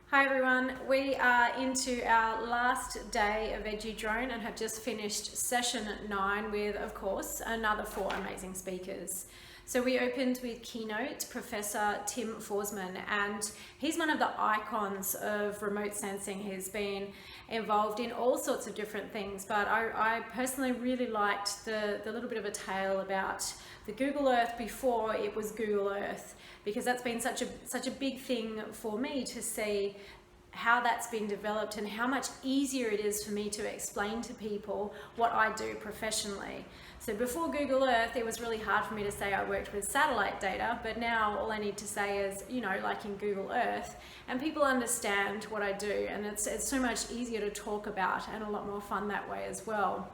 Hi everyone, we are into our last day of EduDrone and have just finished session 9 with, of course, another 4 amazing speakers. So we opened with keynote Professor Tim Forsman, and he's one of the icons of remote sensing. He's been involved in all sorts of different things, but I personally really liked the little bit of a tale about the Google Earth before it was Google Earth, because that's been such a big thing for me to see how that's been developed and how much easier it is for me to explain to people what I do professionally. So before Google Earth, it was really hard for me to say I worked with satellite data, but now all I need to say is, like in Google Earth, and people understand what I do, and it's so much easier to talk about and a lot more fun that way as well.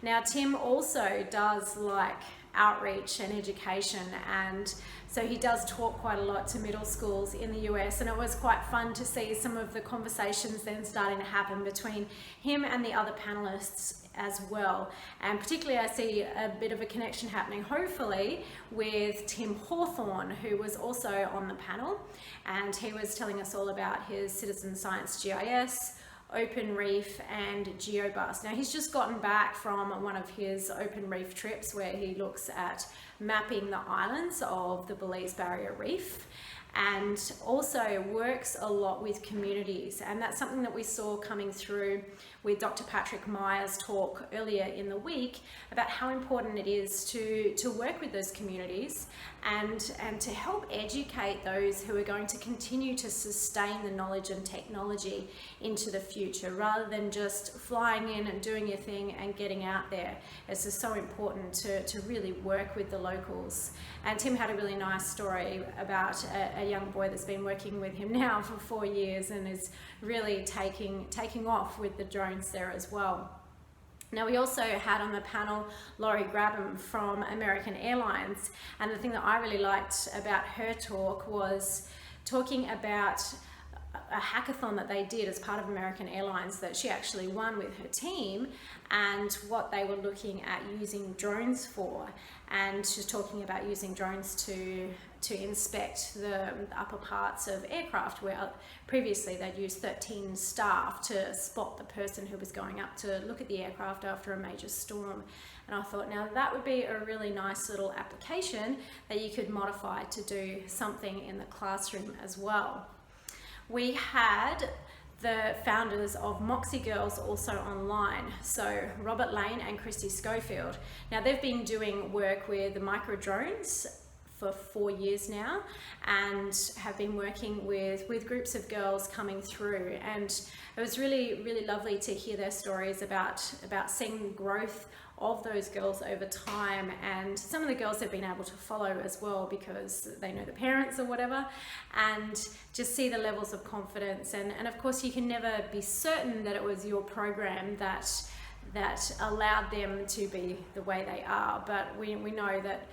Now, Tim also does like outreach and education, and so he does talk quite a lot to middle schools in the US, and it was quite fun to see some of the conversations then starting to happen between him and the other panelists as well. And particularly I see a bit of a connection happening, hopefully, with Tim Hawthorne, who was also on the panel, and he was telling us all about his citizen science GIS, Open Reef and GeoBus. Now he's just gotten back from one of his Open Reef trips where he looks at mapping the islands of the Belize Barrier Reef, and also works a lot with communities, and that's something that we saw coming through with Dr. Patrick Meyer's talk earlier in the week about how important it is to work with those communities and to help educate those who are going to continue to sustain the knowledge and technology into the future, rather than just flying in and doing your thing and getting out there. It's just so important to really work with the locals. And Tim had a really nice story about a young boy that's been working with him now for 4 years and is really taking off with the drones there as well. Now, we also had on the panel Laurie Grabham from American Airlines, and the thing that I really liked about her talk was talking about a hackathon that they did as part of American Airlines that she actually won with her team, and what they were looking at using drones for. And she's talking about using drones to inspect the upper parts of aircraft, where previously they'd used 13 staff to spot the person who was going up to look at the aircraft after a major storm. And I thought, now that would be a really nice little application that you could modify to do something in the classroom as well. We had the founders of Moxie Girls also online, so Robert Lane and Christy Schofield. Now, they've been doing work with the micro drones for 4 years now, and have been working with groups of girls coming through, and it was really lovely to hear their stories about seeing growth of those girls over time. And some of the girls have been able to follow as well because they know the parents or whatever, and just see the levels of confidence. And of course, you can never be certain that it was your program that allowed them to be the way they are, but we know that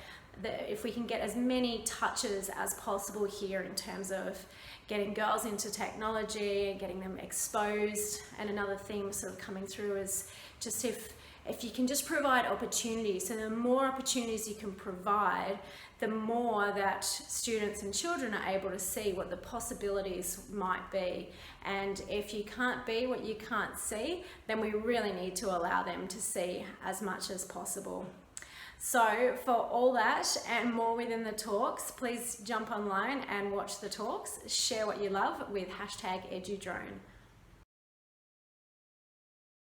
if we can get as many touches as possible here in terms of getting girls into technology and getting them exposed. And another theme sort of coming through is just if you can just provide opportunities, so the more opportunities you can provide, the more that students and children are able to see what the possibilities might be. And if you can't be what you can't see, then we really need to allow them to see as much as possible. So for all that and more within the talks, please jump online and watch the talks. Share what you love with #EduDrone.